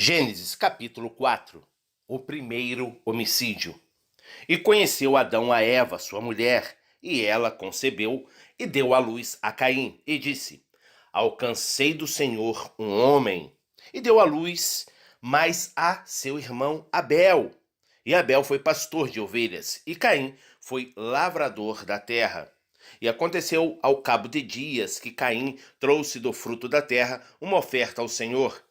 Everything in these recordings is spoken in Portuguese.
Gênesis capítulo 4. O primeiro homicídio. E conheceu Adão a Eva, sua mulher, e ela concebeu e deu à luz a Caim, e disse: Alcancei do Senhor um homem. E deu à luz mais a seu irmão Abel. E Abel foi pastor de ovelhas, e Caim foi lavrador da terra. E aconteceu ao cabo de dias que Caim trouxe do fruto da terra uma oferta ao Senhor.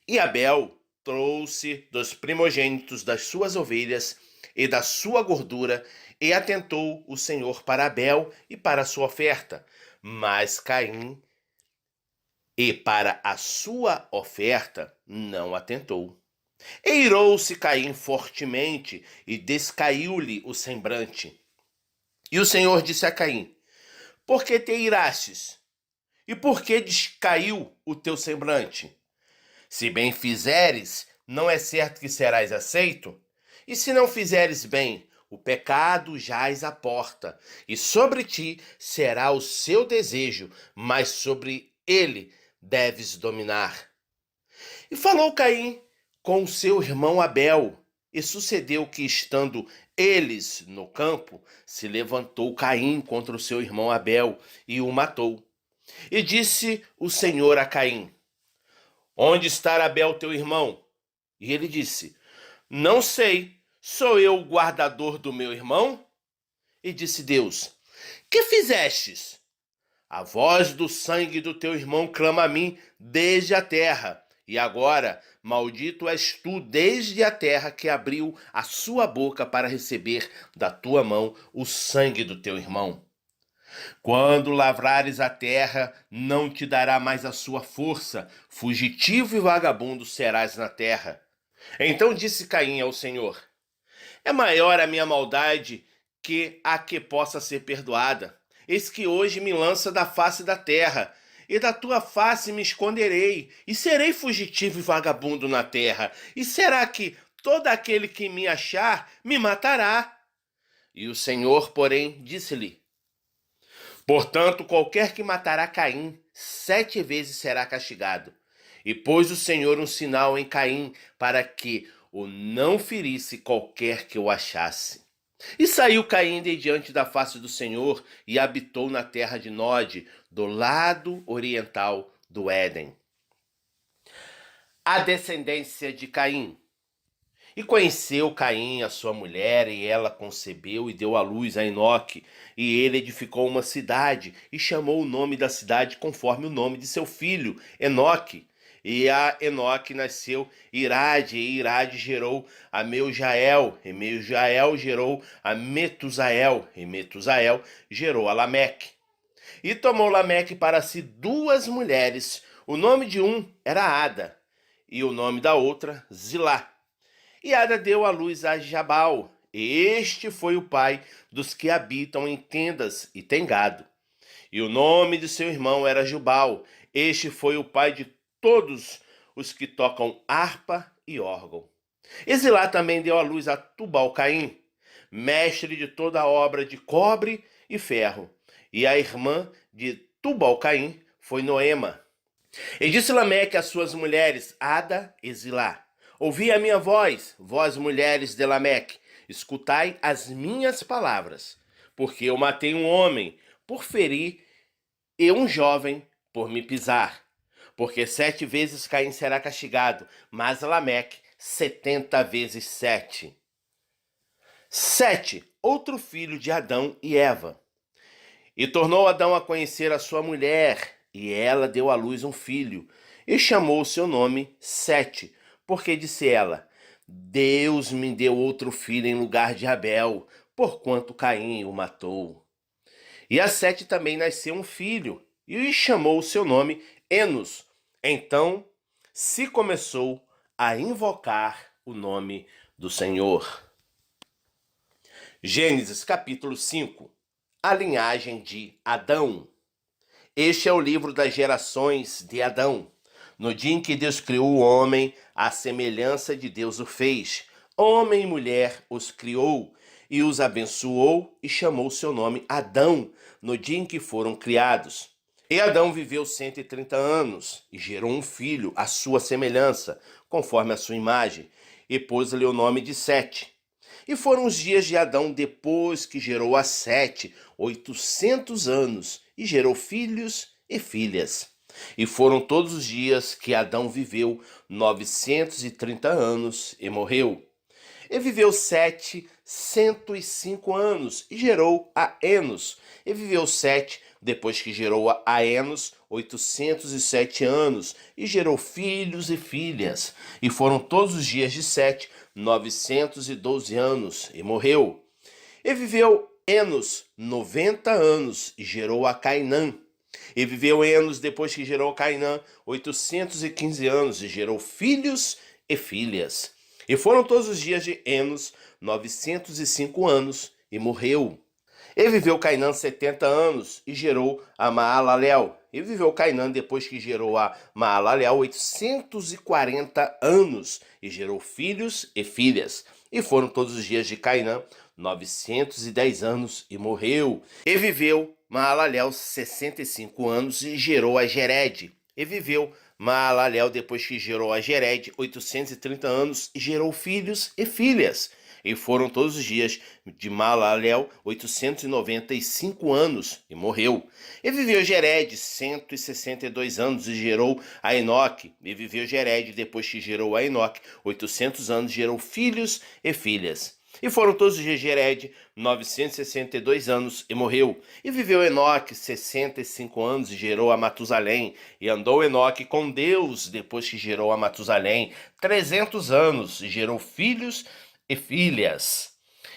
E Abel trouxe dos primogênitos das suas ovelhas e da sua gordura, e atentou o Senhor para Abel e para a sua oferta, mas Caim e para a sua oferta não atentou. E irou-se Caim fortemente e descaiu-lhe o semblante. E o Senhor disse a Caim: Por que te irastes? E por que descaiu o teu semblante? Se bem fizeres, não é certo que serás aceito? E se não fizeres bem, o pecado jaz à porta, e sobre ti será o seu desejo, mas sobre ele deves dominar. E falou Caim com seu irmão Abel, e sucedeu que, estando eles no campo, se levantou Caim contra o seu irmão Abel, e o matou. E disse o Senhor a Caim: Onde está Abel teu irmão? E ele disse: Não sei, sou eu o guardador do meu irmão? E disse Deus: Que fizestes? A voz do sangue do teu irmão clama a mim desde a terra. E agora, maldito és tu desde a terra que abriu a sua boca para receber da tua mão o sangue do teu irmão. Quando lavrares a terra, não te dará mais a sua força, fugitivo e vagabundo serás na terra. Então disse Caim ao Senhor: É maior a minha maldade que a que possa ser perdoada. Eis que hoje me lança da face da terra, e da tua face me esconderei, e serei fugitivo e vagabundo na terra. E será que todo aquele que me achar me matará? E o Senhor, porém, disse-lhe: Portanto, qualquer que matará Caim, 7 vezes será castigado. E pôs o Senhor um sinal em Caim, para que o não ferisse qualquer que o achasse. E saiu Caim de diante da face do Senhor, e habitou na terra de Nod, do lado oriental do Éden. A descendência de Caim. E conheceu Caim a sua mulher, e ela concebeu e deu à luz a Enoque. E ele edificou uma cidade, e chamou o nome da cidade conforme o nome de seu filho, Enoque. E a Enoque nasceu Irade, e Irade gerou a Meujael, e Meujael gerou a Metusael, e Metusael gerou a Lameque. E tomou Lameque para si 2 mulheres, o nome de um era Ada, e o nome da outra Zilá. E Ada deu à luz a Jabal. Este foi o pai dos que habitam em tendas e tem gado. E o nome de seu irmão era Jubal. Este foi o pai de todos os que tocam harpa e órgão. Exilá também deu à luz a Tubal-Caim, mestre de toda a obra de cobre e ferro. E a irmã de Tubal-Caim foi Noema. E disse Lameque às suas mulheres, Ada e Zilá: Ouvi a minha voz, vós mulheres de Lameque, escutai as minhas palavras, porque eu matei um homem por ferir e um jovem por me pisar. Porque 7 vezes Caim será castigado, mas Lameque 70 vezes 7. 7. Outro filho de Adão e Eva. E tornou Adão a conhecer a sua mulher, e ela deu à luz um filho, e chamou o seu nome Sete, porque disse ela: Deus me deu outro filho em lugar de Abel, porquanto Caim o matou. E a Sete também nasceu um filho, e chamou o seu nome Enos. Então se começou a invocar o nome do Senhor. Gênesis capítulo 5. A linhagem de Adão. Este é o livro das gerações de Adão. No dia em que Deus criou o homem, à semelhança de Deus o fez. Homem e mulher os criou, e os abençoou, e chamou seu nome Adão, no dia em que foram criados. E Adão viveu 130 anos e gerou um filho à sua semelhança, conforme a sua imagem, e pôs-lhe o nome de Sete. E foram os dias de Adão depois que gerou a Sete, 800 anos, e gerou filhos e filhas. E foram todos os dias que Adão viveu 930 anos e morreu. E viveu Sete 105 anos e gerou a Enos. E viveu Sete, depois que gerou a Enos, 807 anos e gerou filhos e filhas. E foram todos os dias de Sete 912 anos e morreu. E viveu Enos 90 anos e gerou a Cainã. E viveu Enos, depois que gerou Cainã, 815 anos e gerou filhos e filhas. E foram todos os dias de Enos 905 anos e morreu. E viveu Cainã 70 anos e gerou a Maalalel. E viveu Cainã, depois que gerou a Maalalel, 840 anos e gerou filhos e filhas. E foram todos os dias de Cainã 910 anos e morreu. E viveu Maalalel 65 anos e gerou a Jered. E viveu Maalalel, depois que gerou a Jered, 830 anos e gerou filhos e filhas. E foram todos os dias de Maalalel 895 anos e morreu. E viveu Jered 162 anos e gerou a Enoque. E viveu Jered, depois que gerou a Enoque, 800 anos e gerou filhos e filhas. E foram todos os dias de Jered 962 anos e morreu. E viveu Enoque 65 anos e gerou a Matusalém. E andou Enoque com Deus depois que gerou a Matusalém 300 anos e gerou filhos e filhas.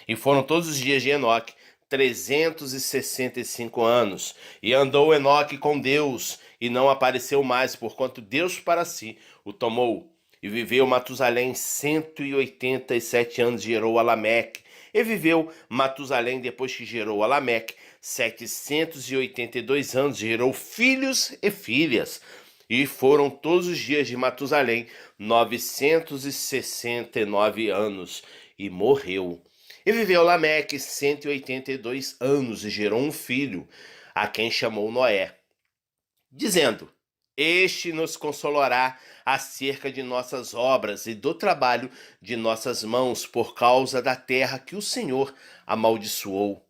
E foram todos os dias de Enoque 365 anos. E andou Enoque com Deus e não apareceu mais, porquanto Deus para si o tomou. E viveu Matusalém 187 anos e gerou a Lameque. E viveu Matusalém, depois que gerou a Lameque, 782 anos e gerou filhos e filhas. E foram todos os dias de Matusalém 969 anos e morreu. E viveu Lameque 182 anos e gerou um filho, a quem chamou Noé, dizendo: Este nos consolará acerca de nossas obras e do trabalho de nossas mãos, por causa da terra que o Senhor amaldiçoou.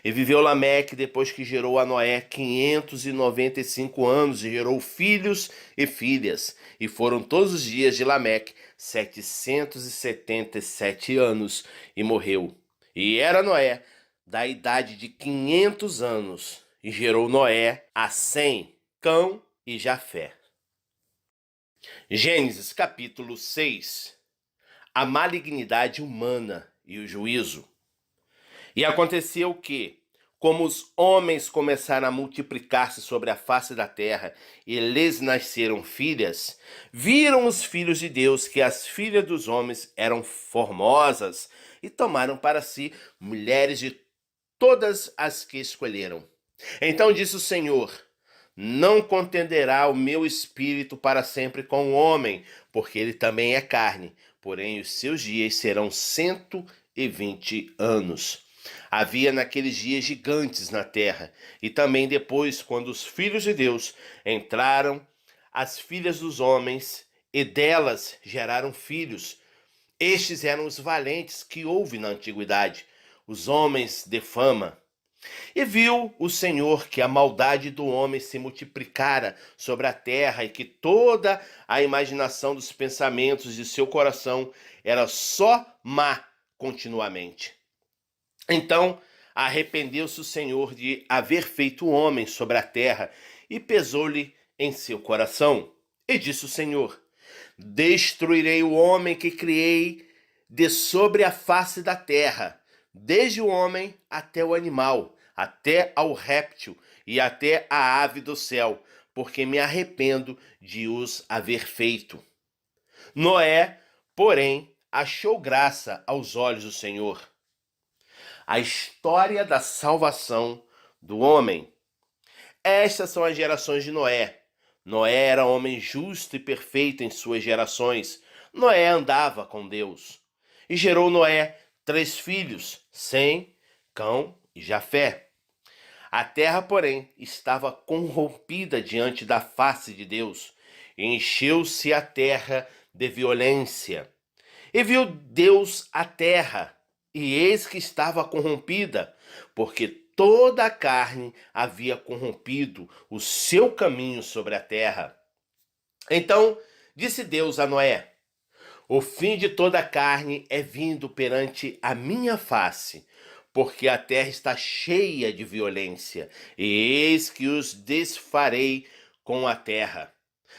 E viveu Lameque, depois que gerou a Noé, 595 anos e gerou filhos e filhas. E foram todos os dias de Lameque 777 anos e morreu. E era Noé da idade de 500 anos e gerou Noé a Sem, Cão e Jafé. Gênesis capítulo 6. A malignidade humana e o juízo. E aconteceu que, como os homens começaram a multiplicar-se sobre a face da terra e lhes nasceram filhas, viram os filhos de Deus que as filhas dos homens eram formosas e tomaram para si mulheres de todas as que escolheram. Então disse o Senhor: Não contenderá o meu espírito para sempre com o homem, porque ele também é carne, porém os seus dias serão 120 anos. Havia naqueles dias gigantes na terra, e também depois, quando os filhos de Deus entraram, as filhas dos homens, e delas geraram filhos. Estes eram os valentes que houve na antiguidade, os homens de fama. E viu o Senhor que a maldade do homem se multiplicara sobre a terra e que toda a imaginação dos pensamentos de seu coração era só má continuamente. Então arrependeu-se o Senhor de haver feito o homem sobre a terra e pesou-lhe em seu coração. E disse o Senhor: Destruirei o homem que criei de sobre a face da terra, desde o homem até o animal, até ao réptil e até a ave do céu, porque me arrependo de os haver feito. Noé, porém, achou graça aos olhos do Senhor. A história da salvação do homem. Estas são as gerações de Noé. Noé era homem justo e perfeito em suas gerações. Noé andava com Deus. E gerou Noé 3 filhos, Sem, Cão e Jafé. A terra, porém, estava corrompida diante da face de Deus, e encheu-se a terra de violência. E viu Deus a terra, e eis que estava corrompida, porque toda a carne havia corrompido o seu caminho sobre a terra. Então disse Deus a Noé: o fim de toda a carne é vindo perante a minha face, porque a terra está cheia de violência, e eis que os desfarei com a terra.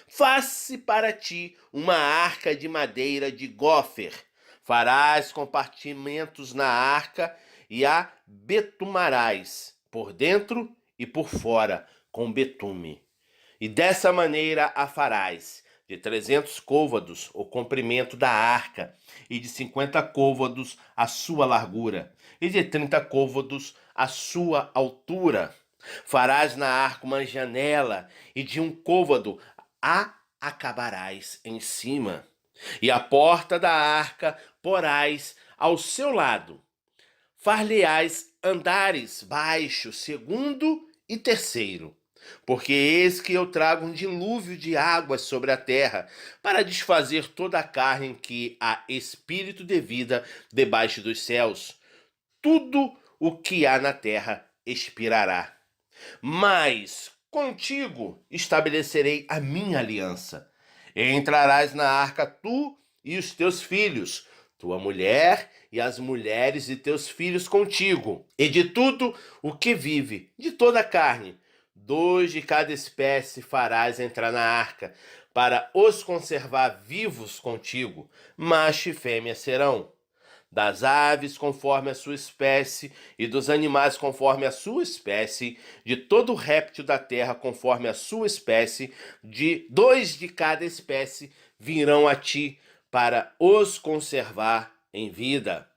Faze para ti uma arca de madeira de gófer. Farás compartimentos na arca e a betumarás por dentro e por fora com betume. E dessa maneira a farás: de 300 côvados o comprimento da arca, e de 50 côvados a sua largura, e de 30 côvados a sua altura. Farás na arca uma janela, e de 1 côvado a acabarás em cima. E a porta da arca porás ao seu lado. Far-lhe-ás andares baixo, segundo e terceiro. Porque eis que eu trago um dilúvio de águas sobre a terra, para desfazer toda a carne em que há espírito de vida debaixo dos céus. Tudo o que há na terra expirará. Mas contigo estabelecerei a minha aliança. Entrarás na arca tu e os teus filhos, tua mulher e as mulheres de teus filhos contigo, e de tudo o que vive, de toda a carne, 2 de cada espécie farás entrar na arca, para os conservar vivos contigo, macho e fêmea serão. Das aves conforme a sua espécie, e dos animais conforme a sua espécie, de todo réptil da terra conforme a sua espécie, de 2 de cada espécie virão a ti, para os conservar em vida.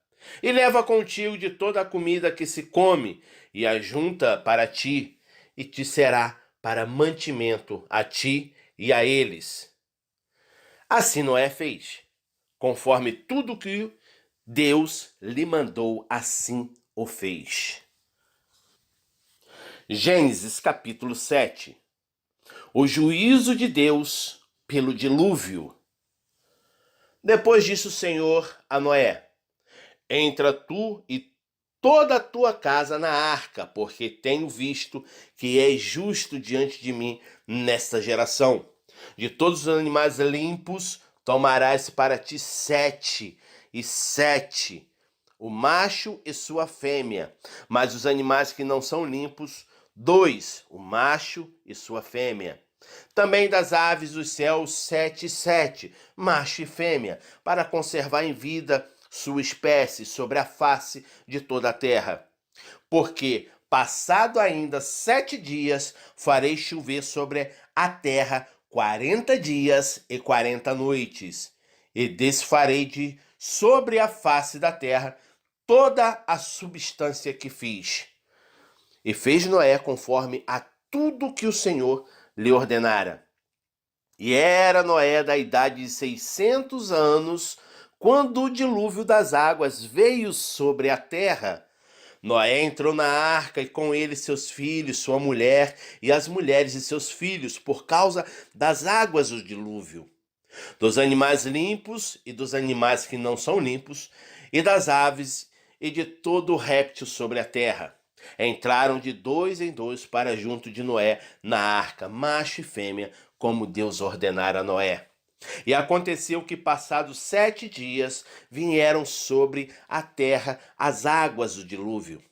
E leva contigo de toda a comida que se come, e ajunta para ti, e te será para mantimento a ti e a eles. Assim Noé fez, conforme tudo que Deus lhe mandou, assim o fez. Gênesis capítulo 7. O juízo de Deus pelo dilúvio. Depois disse o Senhor a Noé: entra tu e toda a tua casa na arca, porque tenho visto que és justo diante de mim nesta geração. De todos os animais limpos tomarás para ti 7 e 7, o macho e sua fêmea, mas os animais que não são limpos, 2, o macho e sua fêmea. Também das aves dos céus 7 e 7, macho e fêmea, para conservar em vida sua espécie sobre a face de toda a terra. Porque, passado ainda 7 dias, farei chover sobre a terra 40 dias e 40 noites, e desfarei de sobre a face da terra toda a substância que fiz. E fez Noé conforme a tudo que o Senhor lhe ordenara. E era Noé da idade de 600 anos, quando o dilúvio das águas veio sobre a terra. Noé entrou na arca e com ele seus filhos, sua mulher e as mulheres de seus filhos, por causa das águas do dilúvio. Dos animais limpos e dos animais que não são limpos, e das aves e de todo réptil sobre a terra. Entraram de 2 em 2 para junto de Noé na arca, macho e fêmea, como Deus ordenara a Noé. E aconteceu que, passados 7 dias, vieram sobre a terra as águas do dilúvio.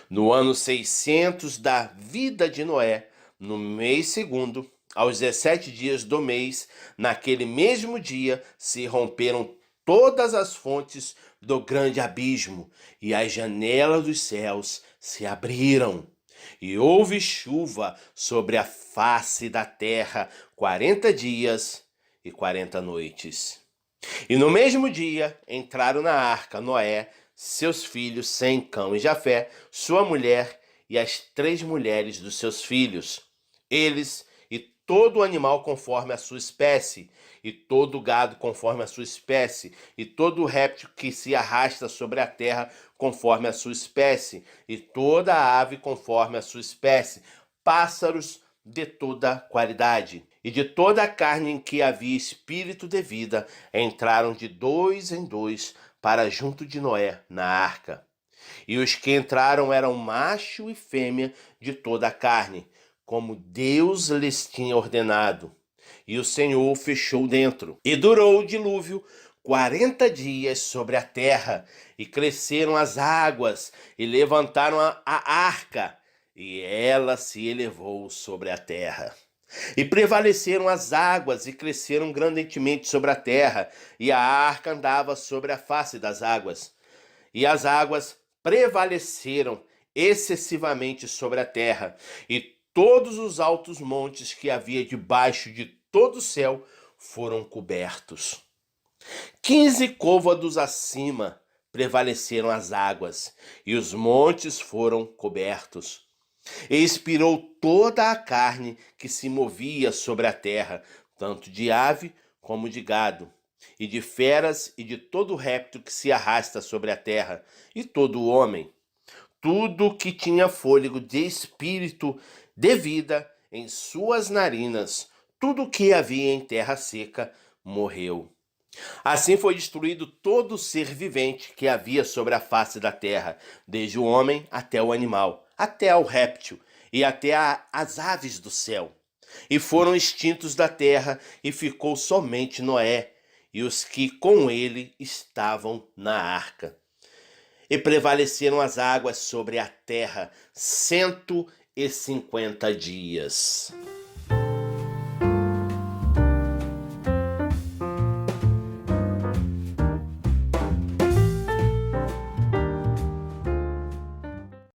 No ano 600 da vida de Noé, no mês segundo, aos 17 dias do mês, naquele mesmo dia, se romperam todas as fontes do grande abismo, e as janelas dos céus se abriram. E houve chuva sobre a face da terra 40 dias e 40 noites. E no mesmo dia entraram na arca Noé, seus filhos Sem, Cão e Jafé, sua mulher e as 3 mulheres dos seus filhos. Eles e todo animal conforme a sua espécie, e todo gado conforme a sua espécie, e todo réptil que se arrasta sobre a terra conforme a sua espécie, e toda ave conforme a sua espécie, pássaros de toda qualidade. E de toda a carne em que havia espírito de vida, entraram de dois em dois para junto de Noé na arca. E os que entraram eram macho e fêmea de toda a carne, como Deus lhes tinha ordenado. E o Senhor fechou dentro. E durou o dilúvio 40 dias sobre a terra, e cresceram as águas, e levantaram a arca, e ela se elevou sobre a terra. E prevaleceram as águas, e cresceram grandemente sobre a terra, e a arca andava sobre a face das águas. E as águas prevaleceram excessivamente sobre a terra, e todos os altos montes que havia debaixo de todo o céu foram cobertos. 15 côvados acima prevaleceram as águas, e os montes foram cobertos. E expirou toda a carne que se movia sobre a terra, tanto de ave como de gado, e de feras e de todo réptil que se arrasta sobre a terra, e todo homem. Tudo que tinha fôlego de espírito de vida em suas narinas, tudo que havia em terra seca, morreu. Assim foi destruído todo ser vivente que havia sobre a face da terra, desde o homem até o animal, até ao réptil e até as aves do céu. E foram extintos da terra, e ficou somente Noé e os que com ele estavam na arca. E prevaleceram as águas sobre a terra 150 dias.